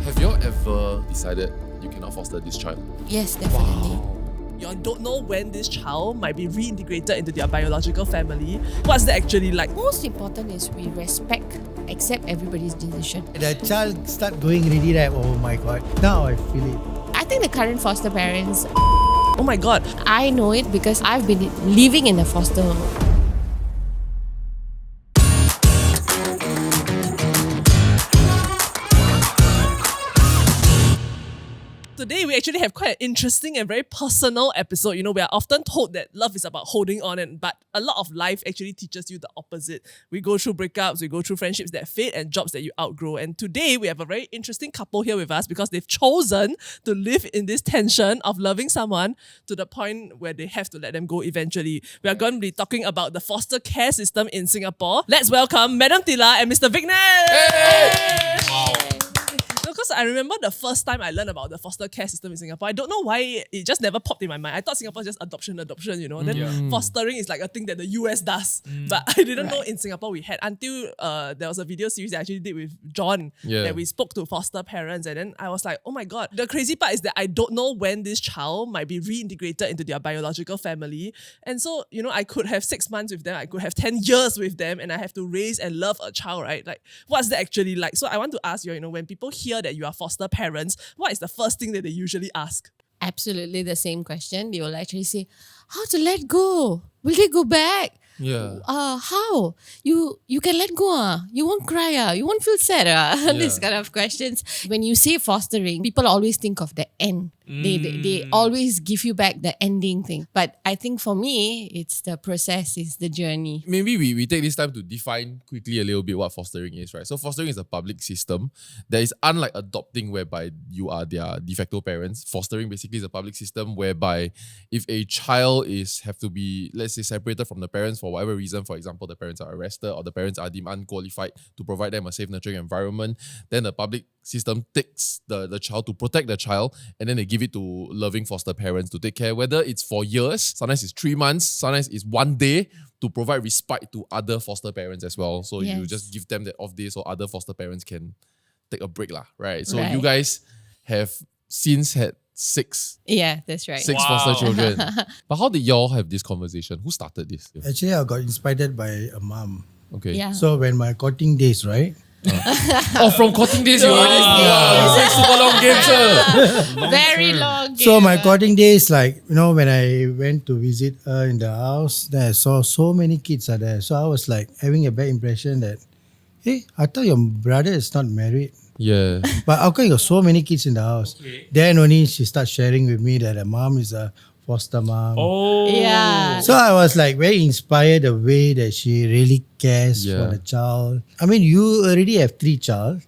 Have you all ever decided you cannot foster this child? Yes, definitely. You don't know when this child might be reintegrated into their biological family. What's that actually like? Most important is we respect, accept everybody's decision. The child start going already, right? Oh my god. Now I feel it. I think the current foster parents, Oh my god. I know it because I've been living in a foster home. Today we actually have quite an interesting and very personal episode. You know, we are often told that love is about holding on, but a lot of life actually teaches you the opposite. We go through breakups, we go through friendships that fade and jobs that you outgrow. And today we have a very interesting couple here with us because they've chosen to live in this tension of loving someone to the point where they have to let them go eventually. We are going to be talking about the foster care system in Singapore. Let's welcome Madame Thila and Mr. Vicknesh! Hey! Wow. Because I remember the first time I learned about the foster care system in Singapore, I don't know why it just never popped in my mind. I thought Singapore is just adoption, you know. Then fostering is like a thing that the US does. But I didn't know in Singapore we had until there was a video series that I actually did with John that we spoke to foster parents. And then I was like, oh my God. The crazy part is that I don't know when this child might be reintegrated into their biological family. And so, you know, I could have 6 months with them, I could have 10 years with them, and I have to raise and love a child, right? Like, what's that actually like? So I want to ask you, you know, when people hear that you are foster parents, what is the first thing that they usually ask? Absolutely the same question. They will actually say, how to let go? Will they go back? Yeah. How? You can let go? You won't cry? You won't feel sad? This kind of questions. When you say fostering, people always think of the end. They always give you back the ending thing. But I think for me, it's the process, it's the journey. Maybe we take this time to define quickly a little bit what fostering is, right? So fostering is a public system that is unlike adopting whereby you are their de facto parents. Fostering basically is a public system whereby if a child have to be, let's say, separated from the parents for whatever reason, for example, the parents are arrested or the parents are deemed unqualified to provide them a safe, nurturing environment, then the public system takes the child to protect the child, and then they give it to loving foster parents to take care, whether it's for years, sometimes it's 3 months, sometimes it's 1 day, to provide respite to other foster parents as well. So you just give them that off day so other foster parents can take a break, right? So you guys have since had 6. Yeah, that's right. 6 foster children. But how did y'all have this conversation? Who started this? Actually, I got inspired by a mom. Okay. Yeah. So when my courting days, right? Oh, from courting days, you already you play super long games, sir. Very long. So my courting days, like, you know, when I went to visit her in the house, then I saw so many kids are there. So I was like having a bad impression that, hey, I thought your brother is not married. Yeah. But how come you got so many kids in the house? Okay. Then only she starts sharing with me that her mom is a foster mom. Oh. Yeah. So I was like very inspired the way that she really cares for the child. I mean, you already have 3 child.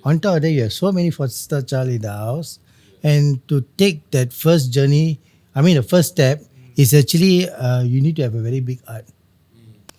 On top of that, you have so many foster child in the house. And to take that first journey, I mean, the first step is actually you need to have a very big heart.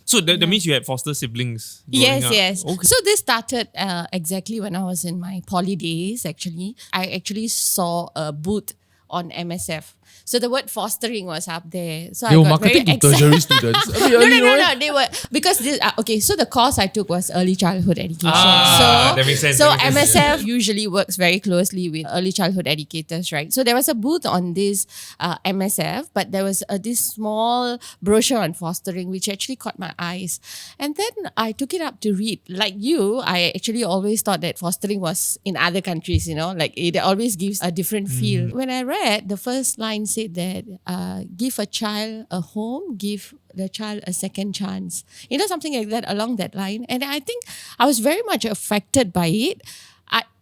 So that means you had foster siblings growing up. Yes. Okay. So this started exactly when I was in my poly days, actually. I actually saw a booth on MSF. So the word fostering was up there. So They I were got marketing very to tertiary students. No. They were, because this, okay, so the course I took was early childhood education. That makes sense. So that makes sense. MSF usually works very closely with early childhood educators, right? So there was a booth on this MSF, but there was this small brochure on fostering, which actually caught my eyes. And then I took it up to read. Like you, I actually always thought that fostering was in other countries, you know, like it always gives a different feel. When I read, the first line said that give a child a home, give the child a second chance. You know, something like that along that line. And I think I was very much affected by it.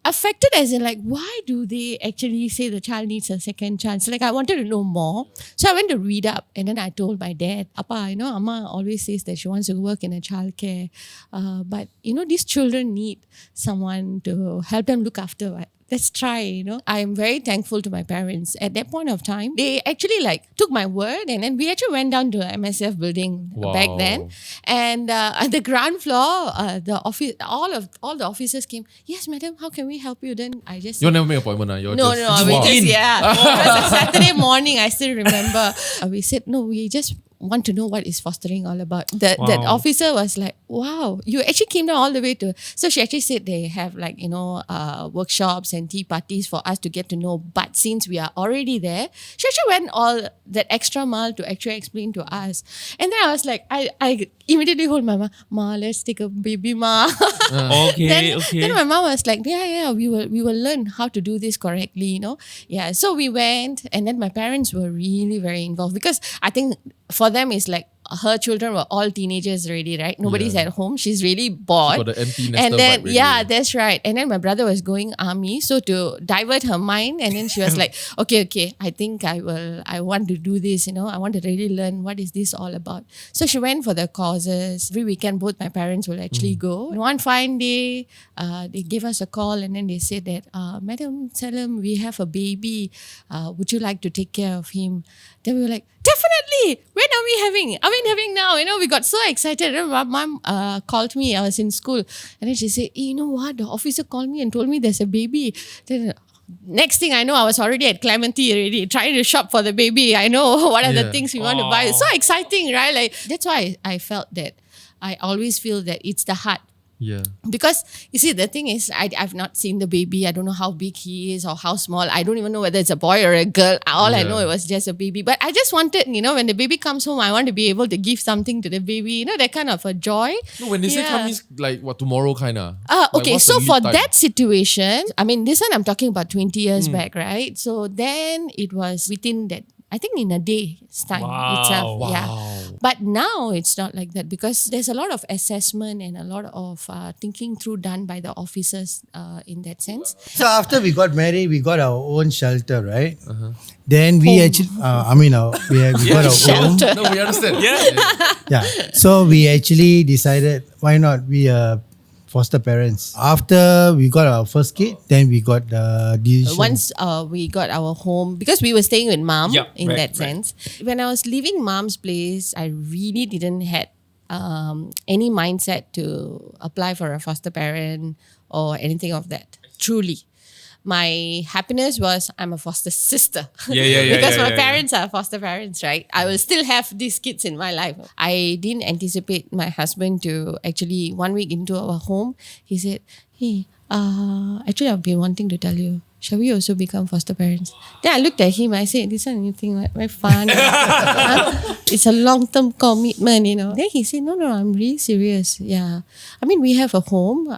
Affected as in like, why do they actually say the child needs a second chance? Like I wanted to know more. So I went to read up and then I told my dad, Appa, you know, Amma always says that she wants to work in a childcare. But, you know, these children need someone to help them look after, right? Let's try, you know. I'm very thankful to my parents. At that point of time, they actually like took my word and then we actually went down to the MSF building back then. And at the ground floor, the office, all the officers came, yes, madam, how can we help you? Then I just... You never make an appointment, No, we just, it was a Saturday morning, I still remember. We said, no, we just want to know what is fostering all about. That officer was like, wow, you actually came down all the way to. So she actually said they have like, workshops and tea parties for us to get to know. But since we are already there, she actually went all that extra mile to actually explain to us. And then I was like, I immediately hold my mom, Ma, let's take a baby, Ma. Then my mom was like, yeah, we will learn how to do this correctly, Yeah, so we went, and then my parents were really very involved because I think for them it's like her children were all teenagers already, right? Nobody's at home. She's really bored. Got the empty nester and then, vibe really. yeah, that's right. And then my brother was going army, so to divert her mind, and then she was like, okay, I think I want to do this, I want to really learn what is this all about. So she went for the courses. Every weekend, both my parents will actually go. And one fine day, they gave us a call, and then they said that, Madame Thila, we have a baby. Would you like to take care of him? Then we were like, definitely. When are we having? Are we having now? We got so excited. And my mom called me. I was in school. And then she said, hey, you know what? The officer called me and told me there's a baby. Then next thing I know, I was already at Clementi already, trying to shop for the baby. I know what are the things we want to buy. It's so exciting, right? Like that's why I felt that. I always feel that it's the heart. Yeah. Because you see, the thing is, I've not seen the baby. I don't know how big he is or how small. I don't even know whether it's a boy or a girl. All I know it was just a baby. But I just wanted, when the baby comes home, I want to be able to give something to the baby. That kind of a joy. No, when they say come means like what, tomorrow kind of. Okay, so for that situation, I mean, this one I'm talking about 20 years back, right? So then it was within that, I think in a day's time itself. Wow. Yeah. But now it's not like that because there's a lot of assessment and a lot of thinking through done by the officers in that sense. So after we got married, we got our own shelter, right? Then we actually, we got our own. No, we understand. Yeah. So we actually decided, why not be foster parents. After we got our first kid, then we got the decision. Once we got our home, because we were staying with mom in that sense. When I was leaving mom's place, I really didn't had any mindset to apply for a foster parent or anything of that. Truly. My happiness was I'm a foster sister. Because my parents are foster parents, right? I will still have these kids in my life. I didn't anticipate my husband to actually 1 week into our home. He said, hey, actually I've been wanting to tell you, shall we also become foster parents? Then I looked at him, I said, this one you think very fun. It's a long-term commitment, Then he said, no, I'm really serious. Yeah. I mean, we have a home,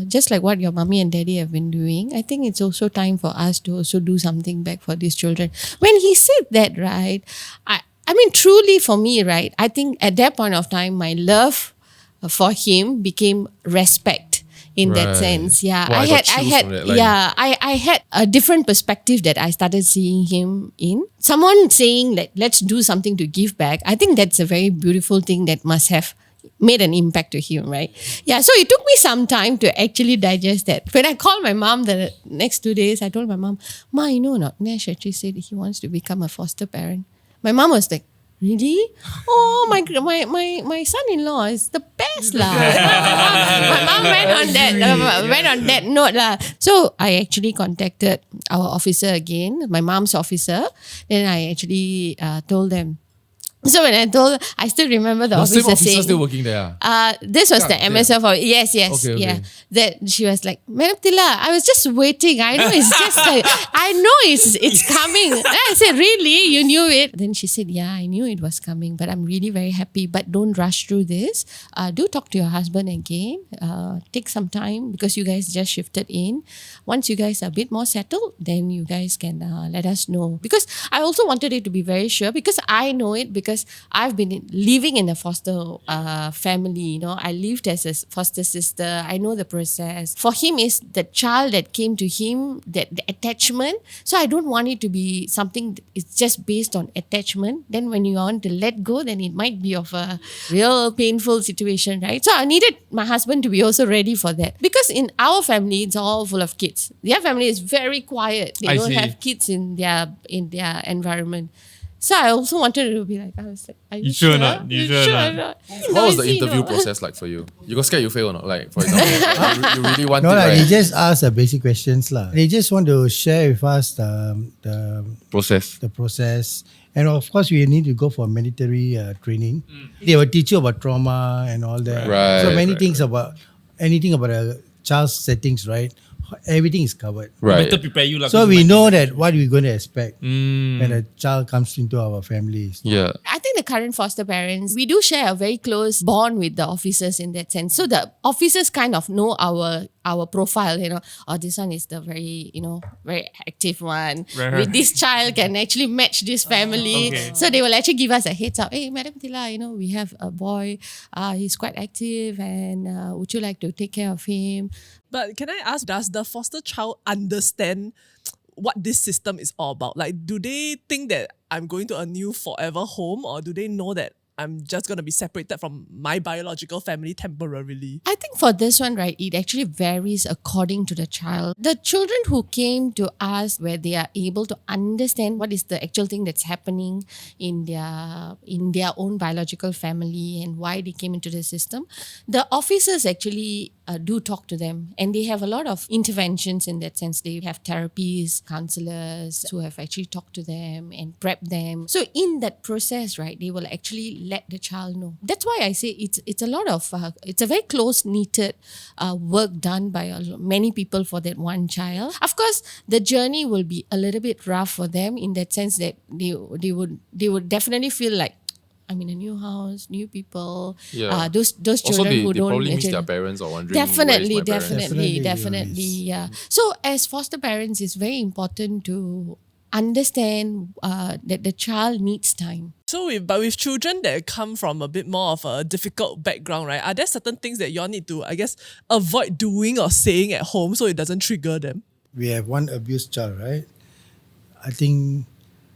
just like what your mommy and daddy have been doing. I think it's also time for us to also do something back for these children. When he said that, right, I mean, truly for me, right, I think at that point of time, my love for him became respect. In that sense, yeah, Wow, I had a different perspective that I started seeing him in. Someone saying like, let's do something to give back. I think that's a very beautiful thing that must have made an impact to him, right? Yeah, so it took me some time to actually digest that. When I called my mom the next 2 days, I told my mom, Ma, you know not, Nash actually said he wants to become a foster parent. My mom was like, really? Oh, my son-in-law is the best lah. My mom went on that note lah. So I actually contacted our officer again, my mom's officer. Then I actually told them. So when I still remember the officer same officer saying, still working there. This was the MSF. Yes, Okay. yeah. That she was like, Madame Thila, I was just waiting. I know it's just like, I know it's coming. And I said, really? You knew it? Then she said, yeah, I knew it was coming, but I'm really very happy. But don't rush through this. Do talk to your husband again. Take some time because you guys just shifted in. Once you guys are a bit more settled, then you guys can let us know. Because I also wanted it to be very sure because I know it because I've been living in a foster family. I lived as a foster sister. I know the process. For him, is the child that came to him, the attachment. So I don't want it to be something it's just based on attachment. Then when you want to let go, then it might be of a real painful situation, right? So I needed my husband to be also ready for that. Because in our family, it's all full of kids. Their family is very quiet. They don't have kids in their environment. So I also wanted to be like, I was like, are you, You sure or not? You sure or or not? What was the Noisy, interview no? process like for you? You got scared you fail or not? Like, for example, you really want No, it, they right? just ask the basic questions lah. They just want to share with us Process. the process, and of course we need to go for mandatory training. They will teach you about trauma and all that. Right, So many right, things about anything about a child's settings, right? Everything is covered. Right. Better prepare you. So we know that what we're going to expect Mm. when a child comes into our families. Yeah. I think the current foster parents, we do share a very close bond with the officers in that sense. So the officers kind of know our profile, oh, this one is the very, very active one. Right. With this child can actually match this family. Okay. So they will actually give us a heads up. Hey, Madame Thila, we have a boy. He's quite active and would you like to take care of him? But can I ask, does the foster child understand what this system is all about? Like, do they think that I'm going to a new forever home, or do they know that I'm just going to be separated from my biological family temporarily? I think for this one, right, it actually varies according to the child. The children who came to us where they are able to understand what is the actual thing that's happening in their own biological family and why they came into the system, the officers actually do talk to them, and they have a lot of interventions in that sense. They have therapies, counselors who have actually talked to them and prepped them. So in that process, right, they will actually let the child know. That's why I say it's a lot of it's a very close knitted work done by many people for that one child. Of course, the journey will be a little bit rough for them in that sense that they would definitely feel like, I'm in a new house, new people. Yeah. Those Also, children they who don't probably miss actually- their parents or wondering Definitely, where is my parents? definitely, yeah. So as foster parents, it's very important to understand that the child needs time. So, but with children that come from a bit more of a difficult background, right? Are there certain things that you all need to, I guess, avoid doing or saying at home so it doesn't trigger them? We have one abused child, right? I think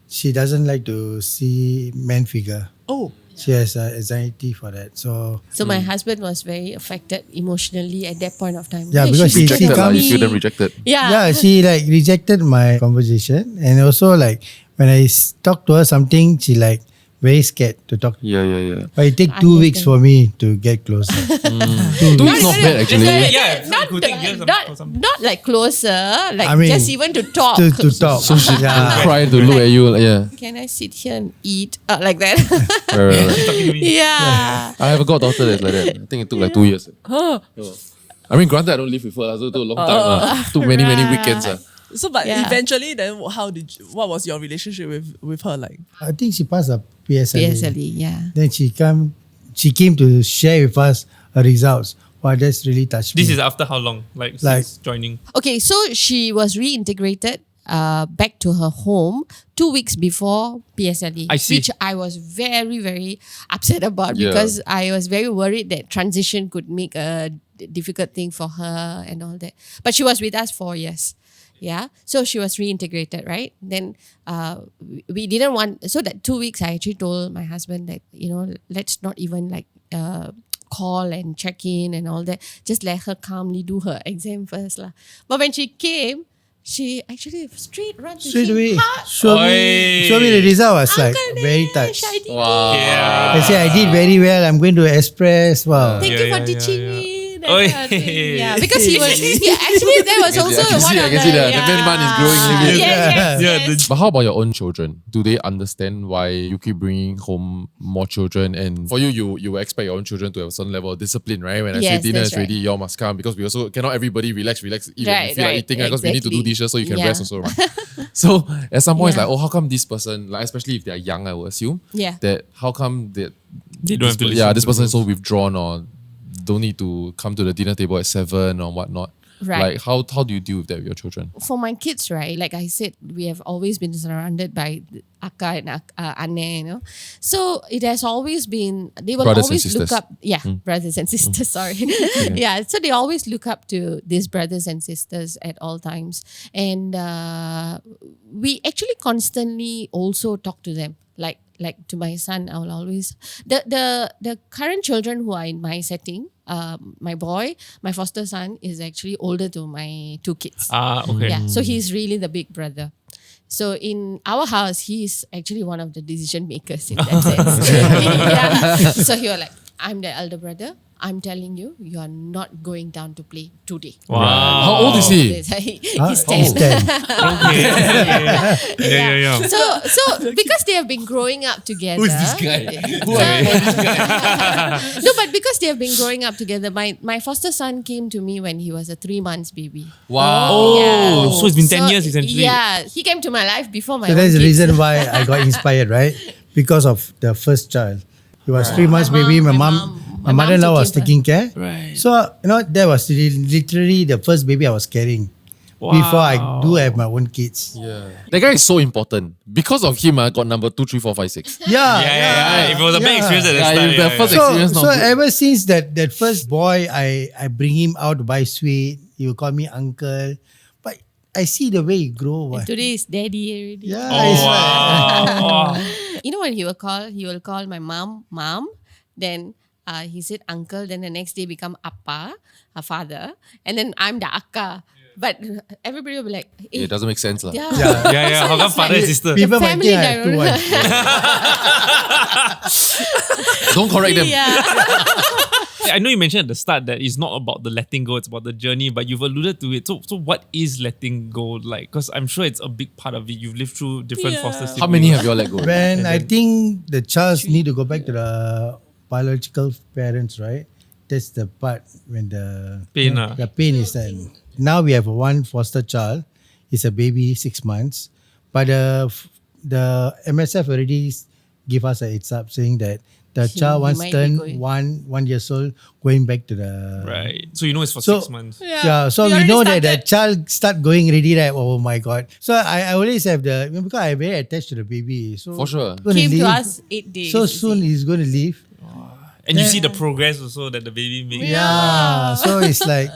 she doesn't like to see man figure. Oh, She has anxiety for that. So So my husband was very affected emotionally at that point of time. Yeah, Hey, because she Rejected, comes- you feel them rejected. Yeah. she like rejected my conversation, and also like when I talk to her something, she like very scared to talk. Yeah. But it take I 2 weeks understand. for me to get closer. 2 weeks not bad actually. Yeah, not, good thing, yes, not, not like closer, like I mean, just even to talk. to talk. So she yeah. cry to look at you. Yeah. Can I sit here and eat like that? Right. Yeah. I have a goddaughter that's like that. I think it took like 2 years. Yeah. I mean, granted, I don't live with her, so it took a long time. Took many weekends. so but Yeah. eventually, then what was your relationship with her like? I think she passed her PSLE. PSLE, yeah. Then she came to share with us her results. Wow, that's really touched me. This is after how long? Like since joining? Okay, so she was reintegrated back to her home 2 weeks before PSLE, I see. which I was very, very upset about Yeah. because I was very worried that transition could make a difficult thing for her and all that. But she was with us 4 years. Yeah, so she was reintegrated, right? Then we didn't want, so that 2 weeks I actually told my husband that, let's not even like call and check in and all that. Just let her calmly do her exam first lah. But when she came, she actually straight straight him. away. "Hi, Show me the result. I was like Uncle very Nash, touched. I did Wow. Yeah. I say I did very well. I'm going to express. Wow. Thank Yeah, you for yeah, teaching yeah. me. That Oi. kind of thing. Yeah, because he was. Yeah, actually, that was also I one of can see the. that. The man bun is growing a little bit. Yes. Yeah, But how about your own children? Do they understand why you keep bringing home more children? And for you expect your own children to have a certain level of discipline, right? When I say Yes, dinner that's is ready, you all must come because we also cannot everybody relax, eat when you Right, feel like right, eating because we need to do exactly. dishes so you can Yeah. rest also, right? So at some point Yeah. it's like, how come this person, like especially if they're young, I would assume, Yeah. that how come that They don't have to listen this to person the is so withdrawn or don't need to come to the dinner table at 7 or whatnot. Right. Like how do you deal with that with your children? For my kids, right, like I said, we have always been surrounded by Akka and Anne, So it has always been, they will Brothers and always look sisters. up, brothers and sisters, sorry. Yeah, so they always look up to these brothers and sisters at all times. And we actually constantly also talk to them. Like to my son, I will always, the current children who are in my setting, my boy, my foster son is actually older to my 2 kids. Okay. Yeah, so he's really the big brother. So in our house, he is actually one of the decision makers in that sense. Yeah. So he was like, I'm the elder brother. I'm telling you, you are not going down to play today. Wow. How old is he? He's 10. He's 10. Yeah. So because they have been growing up together. Who is this guy? No, but because they have been growing up together, my foster son came to me when he was a 3 months baby. Wow. Oh, so it's been 10 years essentially. Yeah, he came to my life before my So own that's the kids. reason why I got inspired, right? Because of the first child. He was 3 months baby. My mother-in-law was taking care. Right. So, that was literally the first baby I was carrying. Wow. Before I do have my own kids. Yeah. That guy is so important. Because of him, I got number 2, 3, 4, 5, 6. Yeah. If it was a bad experience at the Yeah, start. if the first experience So not good. ever since that first boy, I bring him out to buy sweet. He will call me uncle. But I see the way he grow. What? Today is daddy already. Yeah. Oh, it's wow. You know what he will call? He will call my mom. Then he said uncle. Then the next day become appa, a father. And then I'm the akka. But everybody will be like, It doesn't make sense. lah. yeah. Yeah. How come father and sister? People might family think I have two wives. Don't correct them. Yeah. I know you mentioned at the start that it's not about the letting go, it's about the journey, but you've alluded to it. So what is letting go like? Because I'm sure it's a big part of it. You've lived through different Yeah. foster siblings. How many have you all let go? When I think the child need to go back to the biological parents, right? That's the part when the Pain, the pain is then. Now we have one foster child. It's a baby, 6 months. But the MSF already give us a heads up saying that the child once might be turned going. 1 year old going back to the Right. So you know it's for So- 6 months. Yeah, so We we already know that the started. child start going already, right? Oh my God. So I always have because I'm very attached to the baby. So For sure. gonna Came to leave. us 8 days. So you soon see. he's going to leave. And you see the progress also that the baby makes. Yeah. So it's like,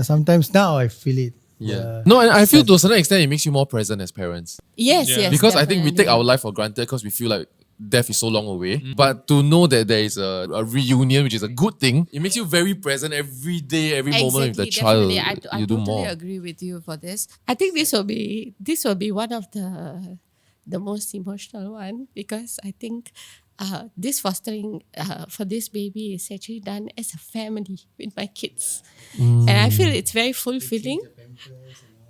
sometimes now I feel it. Yeah. No, and I feel to a certain extent it makes you more present as parents. Yes, Yeah. yes. Because I think we take definitely. our life for granted because we feel like death is so long away. But to know that there is a reunion, which is a good thing, it makes you very present every day, every moment with the child. Definitely. I You do totally more. agree with you for this. I think this will be one of the most emotional one because I think this fostering for this baby is actually done as a family with my kids, and I feel it's very fulfilling.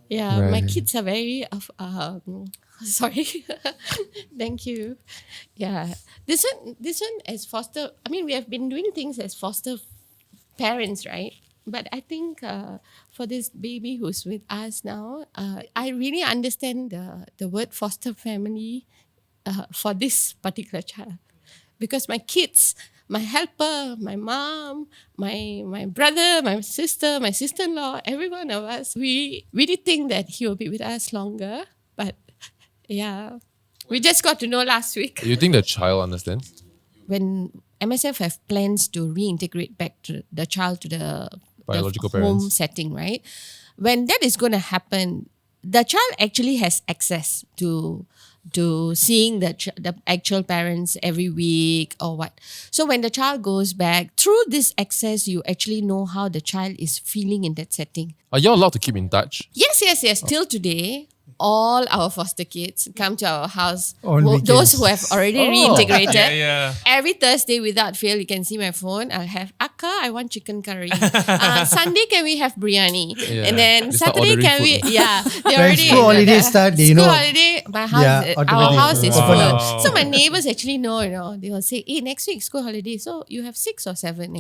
Yeah, my Right. kids are very sorry. Thank you. Yeah, this one as foster. I mean, we have been doing things as foster parents, right? But I think for this baby who's with us now, I really understand the word foster family for this particular child. Because my kids, my helper, my mom, my brother, my sister-in-law, every one of us, we really think that he will be with us longer. But yeah, we just got to know last week. You think the child understands? When MSF have plans to reintegrate back to the child to the Biological home parents. setting, right? When that is going to happen, the child actually has access to seeing the actual parents every week or what. So when the child goes back, through this access, you actually know how the child is feeling in that setting. Are you allowed to keep in touch? Yes. Till today, all our foster kids come to our house. On Those weekends. who have already reintegrated. Yeah. Every Thursday, without fail, you can see my phone. I'll have Akka, I want chicken curry. Sunday, can we have biryani? Yeah. And then They start Saturday, ordering can we? food. Yeah, they When already. school holiday start, they school know. holiday, my house, Yeah, our automatic. house is Open full. house. So my neighbors actually know. They will say, "Hey, next week school holiday, so you have 6 or 7."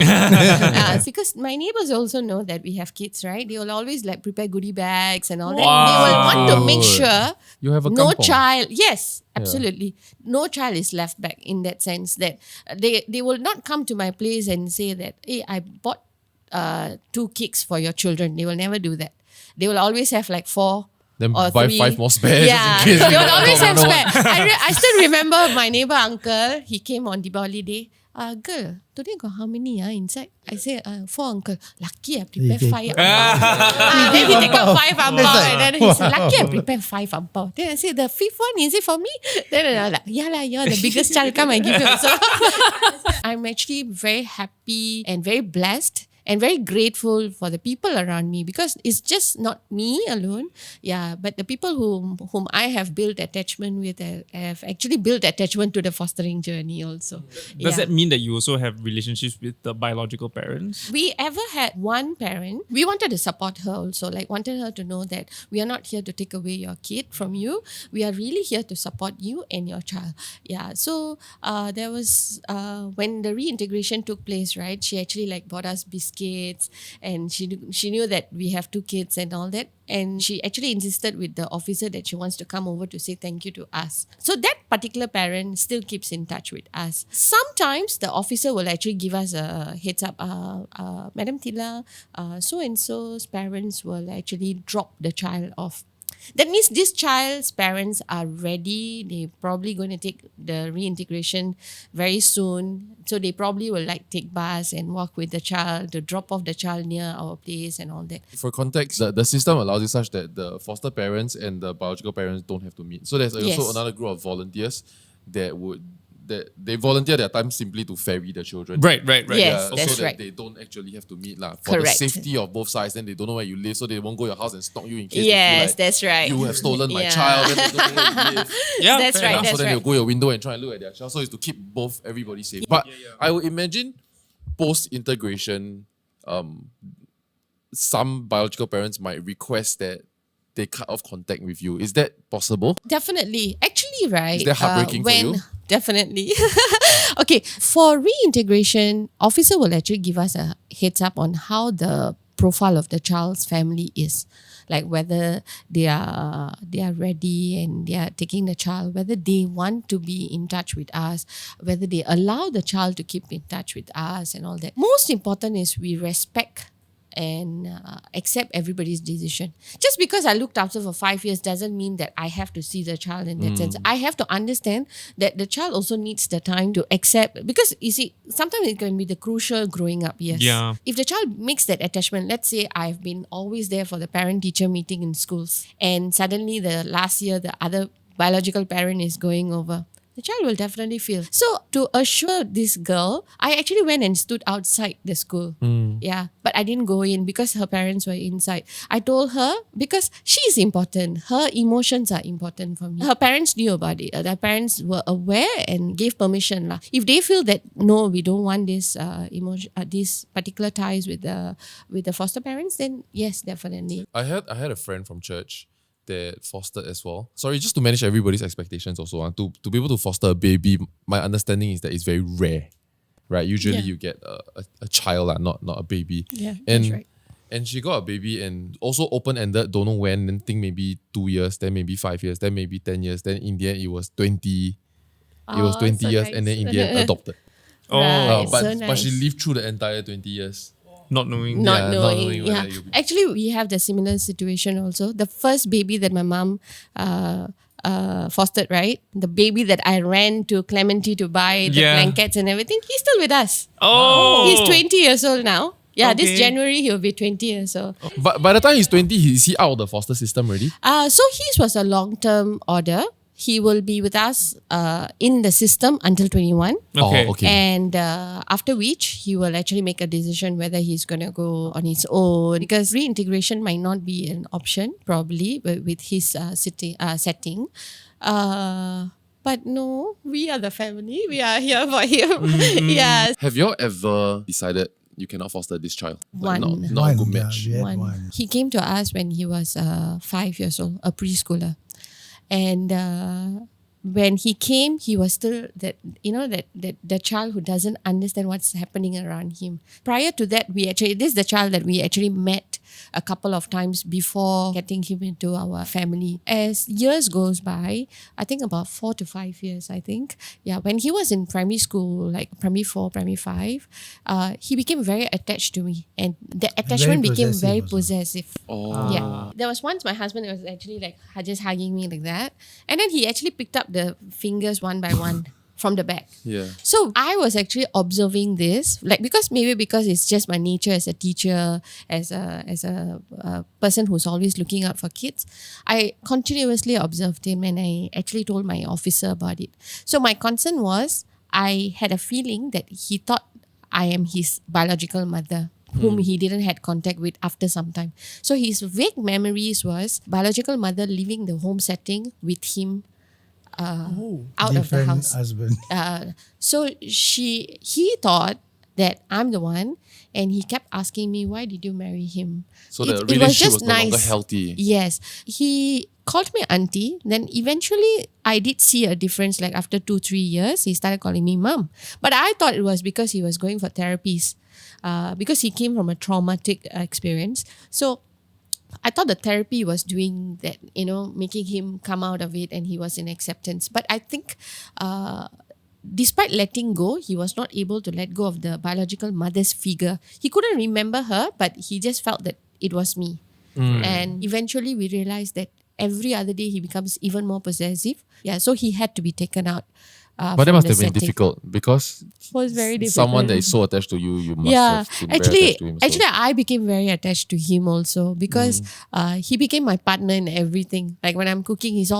Because my neighbors also know that we have kids, right? They will always like prepare goodie bags and all that. They will want to make Good. sure You have a no kampong. child. Yes, absolutely. No child is left back in that sense that they will not come to my place and say that, hey, I bought 2 cakes for your children. They will never do that. They will always have like 4 Then or buy 3. 5 more spares. Yeah, just in case they will always have no spare. I still remember my neighbor uncle. He came on Diwali day. Girl, today got how many inside? I say 4 uncle. Lucky I prepared 5 ampao. Then he take out 5 ampao and then he said, lucky I prepared 5 ampao. Then I say, the 5th one, is it for me? Then I was like, yeah lah, you're the biggest child, come and give you. So I'm actually very happy and very blessed and very grateful for the people around me, because it's just not me alone. Yeah, but the people whom I have built attachment with have actually built attachment to the fostering journey also. Does that mean that you also have relationships with the biological parents? We ever had one parent, we wanted to support her also, like wanted her to know that we are not here to take away your kid from you. We are really here to support you and your child. Yeah, so there was, when the reintegration took place, right, she actually like bought us biscuits, and she knew that we have 2 kids and all that. And she actually insisted with the officer that she wants to come over to say thank you to us. So that particular parent still keeps in touch with us. Sometimes the officer will actually give us a heads up, Madame Thila, so-and-so's parents will actually drop the child off. That means this child's parents are ready. They're probably going to take the reintegration very soon. So they probably will like take bus and walk with the child to drop off the child near our place and all that. For context, the system allows it such that the foster parents and the biological parents don't have to meet. So there's also another group of volunteers that they volunteer their time simply to ferry the children. Right. Yes, So that's that right. they don't actually have to meet for Correct. the safety of both sides. Then they don't know where you live, so they won't go to your house and stalk you in case Yes, they feel like that's right. you have stolen my Yeah. child. Then they don't know where you live. Yeah, That's fair right, enough. that's So then right. they'll go your window and try and look at their child. So it's to keep everybody safe. But I would imagine post-integration, some biological parents might request that they cut off contact with you. Is that possible? Definitely. Actually, right. Is that heartbreaking for you? Definitely. Okay. For reintegration, officer will actually give us a heads up on how the profile of the child's family is. Like whether they are ready and they are taking the child, whether they want to be in touch with us, whether they allow the child to keep in touch with us and all that. Most important is we respect and accept everybody's decision. Just because I looked after for 5 years doesn't mean that I have to see the child in that sense. I have to understand that the child also needs the time to accept, because you see, sometimes it can be the crucial growing up, yes. Yeah. If the child makes that attachment, let's say I've been always there for the parent-teacher meeting in schools, and suddenly the last year the other biological parent is going over, the child will definitely feel. So to assure this girl, I actually went and stood outside the school. Yeah, but I didn't go in because her parents were inside. I told her because she is important. Her emotions are important for me. Her parents knew about it. Their parents were aware and gave permission. If they feel that no, we don't want this these particular ties with the foster parents, then yes, definitely. I had a friend from church that fostered as well. Sorry, just to manage everybody's expectations also. To be able to foster a baby, my understanding is that it's very rare, right? Usually you get a child, not a baby. Yeah, and, that's right. And she got a baby and also open-ended, don't know when, then think maybe 2 years, then maybe 5 years, then maybe 10 years. Then in the end, it was 20. It was 20 so years nice. and then in the end adopted. Right, But so but she nice. lived through the entire 20 years. Not knowing. Not Yeah, not knowing. knowing Yeah. whether you'll be- Actually, we have the similar situation also. The first baby that my mom fostered, right? The baby that I ran to Clementi to buy the Yeah. blankets and everything, he's still with us. Oh. He's 20 years old now. Yeah, Okay. this January he'll be 20 years old. But by the time he's 20, is he out of the foster system already? So his was a long-term order. He will be with us in the system until 21. Okay. Oh, okay. And after which, he will actually make a decision whether he's going to go on his own. Because reintegration might not be an option, probably, with his setting. But no, we are the family. We are here for him. Yes. Have you all ever decided you cannot foster this child? Like, One. not a good match. We had One. one. He came to us when he was 5 years old, a preschooler. And when he came, he was still that the child who doesn't understand what's happening around him. Prior to that, this is the child that we actually met a couple of times before getting him into our family. As years goes by, I think about 4 to 5 years, I think. Yeah, when he was in primary school, like primary 4, primary 5, he became very attached to me. And the attachment became possessive very also. possessive. Oh. Yeah. There was once my husband was actually like just hugging me like that. And then he actually picked up the fingers one by one from the back. Yeah. So I was actually observing this, like because it's just my nature as a teacher, as a person who's always looking out for kids. I continuously observed him and I actually told my officer about it. So my concern was I had a feeling that he thought I am his biological mother. whom he didn't had contact with after some time. So his vague memories was biological mother leaving the home setting with him out of the Different house. husband. So he thought that I'm the one, and he kept asking me, why did you marry him? So the relationship was no longer healthy. Yes. He called me auntie. Then eventually I did see a difference. Like after 2-3 years, he started calling me mom. But I thought it was because he was going for therapies. Because he came from a traumatic experience. So I thought the therapy was doing that, making him come out of it, and he was in acceptance. But I think despite letting go, he was not able to let go of the biological mother's figure. He couldn't remember her, but he just felt that it was me. And eventually we realized that every other day he becomes even more possessive. Yeah, so he had to be taken out. But that must have been difficult because It was very difficult. someone that is so attached to you, you must have been very attached to him. So. Actually, I became very attached to him also because he became my partner in everything. Like when I'm cooking, he's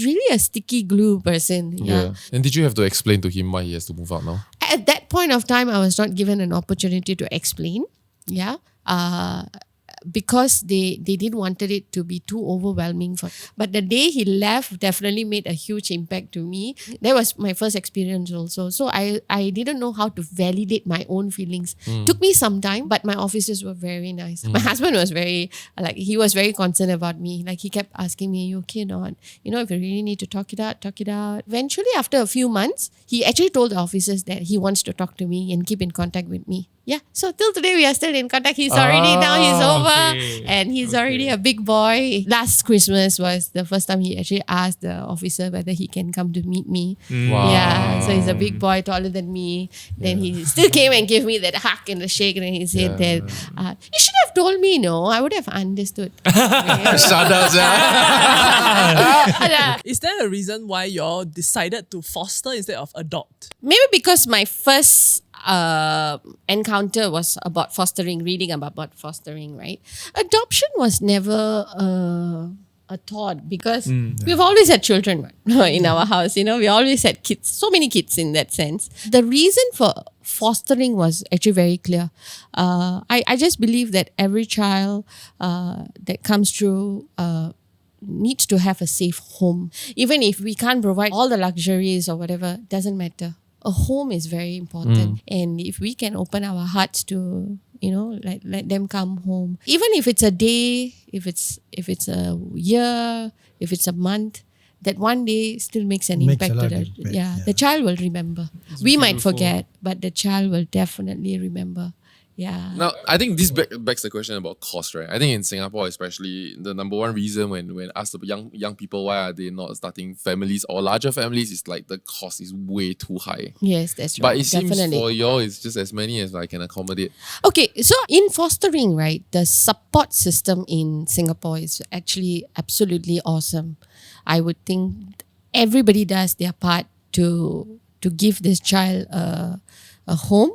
really a sticky glue person. Yeah. And did you have to explain to him why he has to move out now? At that point of time, I was not given an opportunity to explain. Yeah. Because they didn't wanted it to be too overwhelming but the day he left definitely made a huge impact to me. That was my first experience also. So I didn't know how to validate my own feelings. Took me some time, but my officers were very nice. My husband was he was very concerned about me. Like he kept asking me, are you okay or not? If you really need to talk it out. Eventually, after a few months, he actually told the officers that he wants to talk to me and keep in contact with me. Yeah, so till today we are still in contact. He's already now he's over and he's already a big boy. Last Christmas was the first time he actually asked the officer whether he can come to meet me. Wow. Yeah, so he's a big boy, taller than me. Then he still came and gave me that hug and the shake, and he said that you should have told me, no, I would have understood. Shut up, Is there a reason why y'all decided to foster instead of adopt? Maybe because my first encounter was about fostering, reading about fostering, right? Adoption was never a thought because we've always had children in our house. We always had kids, so many kids in that sense. The reason for fostering was actually very clear. I just believe that every child that comes through needs to have a safe home. Even if we can't provide all the luxuries or whatever, doesn't matter. A home is very important. And if we can open our hearts to, let them come home. Even if it's a day, if it's a year, if it's a month, that one day still makes an impact to the child will remember. We might forget, but the child will definitely remember. Yeah. Now, I think this begs the question about cost, right? I think in Singapore especially, the number one reason when asked about young people why are they not starting families or larger families is like the cost is way too high. Yes, that's right. But it seems for y'all it's just as many as I can accommodate. Okay, so in fostering, right, the support system in Singapore is actually absolutely awesome. I would think everybody does their part to give this child a home,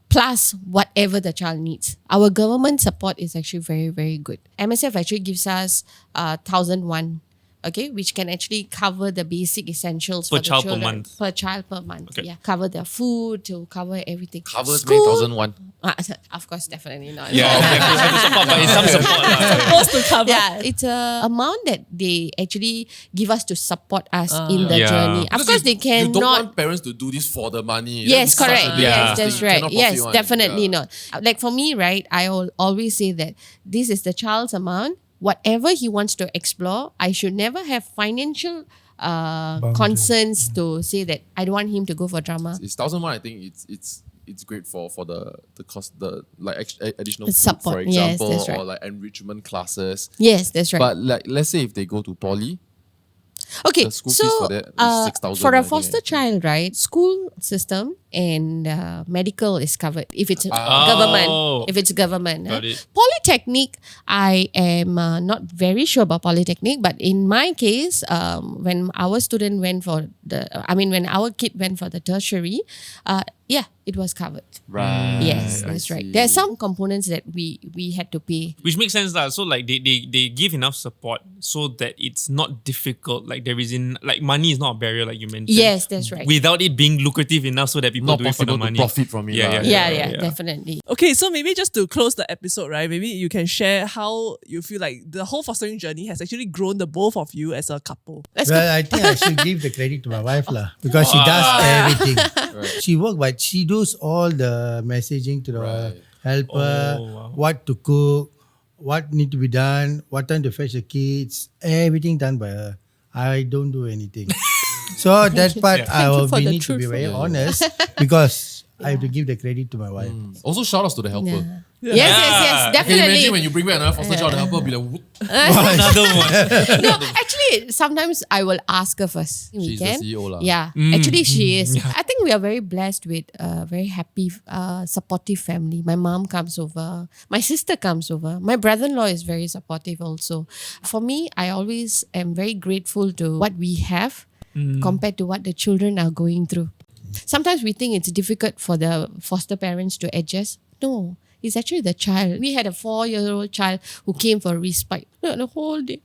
plus whatever the child needs. Our government support is actually very, very good. MSF actually gives us 1,001, okay, which can actually cover the basic essentials Per for the child per children. month. Per child per month, Okay. yeah. Cover their food, to cover everything. Covers me 1,001. Of course, definitely not. Yeah, exactly. Have to support, but it's some support. Supposed to cover. Yeah, it's a amount that they actually give us to support us in the Yeah. journey. Of course, they You don't cannot. want parents to do this for the money. Yes, That'd be such a correct. big Yes, thing. that's right. Cannot Yes, profit one. definitely Yeah. not. Like for me, right, I always say that this is the child's amount. Whatever he wants to explore, I should never have financial concerns to say that I don't want him to go for drama. It's 1,001. I think it's great for the cost, the like additional The food, support, for yes, example, that's right. or like enrichment classes. Yes, that's right. But like let's say if they go to poly, Okay, the school so fees for that is 6,000, for I a think, foster child, right, school system and medical is covered if it's Oh. government. If it's government, Got it. Polytechnic, I am not very sure about Polytechnic, but in my case, when our student went for when our kid went for the tertiary, Yeah, it was covered. Right. Yes, I that's right. see. There are some components that we had to pay. Which makes sense lah. So like they give enough support so that it's not difficult. Like there isn't like money is not a barrier like you mentioned. Yes, that's right. Without it being lucrative enough so that people Not do it for the possible to money. profit from it. Yeah, lah. Yeah, definitely. Okay, so maybe just to close the episode, right? Maybe you can share how you feel like the whole fostering journey has actually grown the both of you as a couple. Well, I think I should give the credit to my wife lah, because she does everything. Right. She work, but she does all the messaging to the Right. helper, Oh, wow. what to cook, what need to be done, what time to fetch the kids, everything done by her. I don't do anything. So that part I will for the need to be truth. very honest, because I have to give the credit to my wife. Also, shout outs to the helper. Yeah. Yes, Can you definitely. imagine when you bring back another foster child, the helper will be like, "Whoop." Another one. No, actually, sometimes I will ask her first. She's the CEO lah. Yeah, actually she is. I think we are very blessed with a very happy, supportive family. My mom comes over. My sister comes over. My brother-in-law is very supportive also. For me, I always am very grateful to what we have compared to what the children are going through. Sometimes we think it's difficult for the foster parents to adjust. No, it's actually the child. We had a 4-year-old child who came for respite. The whole day.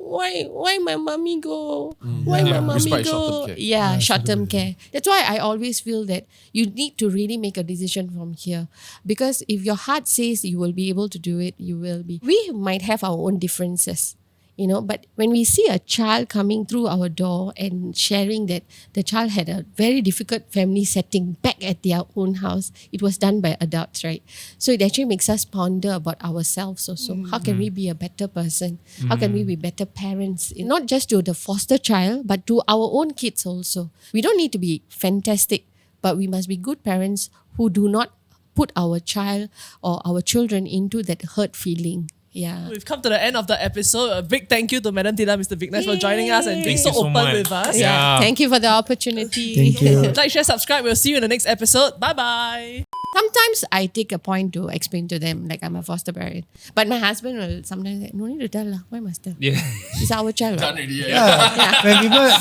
Why my mommy go? Why my mommy Respite, go? short-term care. Yeah, short-term care. That's why I always feel that you need to really make a decision from here. Because if your heart says you will be able to do it, you will be. We might have our own differences, but when we see a child coming through our door and sharing that the child had a very difficult family setting back at their own house, it was done by adults, right? So it actually makes us ponder about ourselves also. How can we be a better person? How can we be better parents? Not just to the foster child, but to our own kids also. We don't need to be fantastic, but we must be good parents who do not put our child or our children into that hurt feeling. Yeah. We've come to the end of the episode. A big thank you to Madame Thila and Mr. Vicknesh for joining us and being Thank so you so open much. with us. Yeah. Thank you for the opportunity. Thank you. Like, share, subscribe. We'll see you in the next episode. Bye-bye. Sometimes I take a point to explain to them, like I'm a foster parent. But my husband will sometimes say, no need to tell lah. Why must tell? Yeah. It's our child. Done Right? already. Yeah.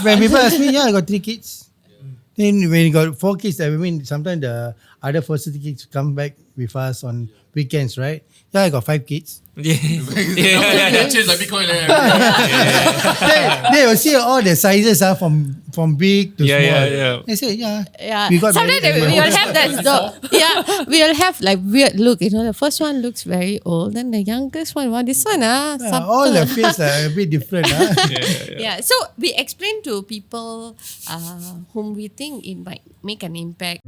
When people ask me, I got 3 kids. Then when you got 4 kids, I mean, sometimes the other foster kids come back with us on weekends, right? Yeah, I got 5 kids. Yeah. Change like Bitcoin. They will see all the sizes from big to small. Yeah. They say, yeah. Yeah. We got Sometimes married we and will have that. We'll have like weird look. The first one looks very old. Then the youngest one, this one all the face are a bit different. Yeah. So we explain to people whom we think it might make an impact.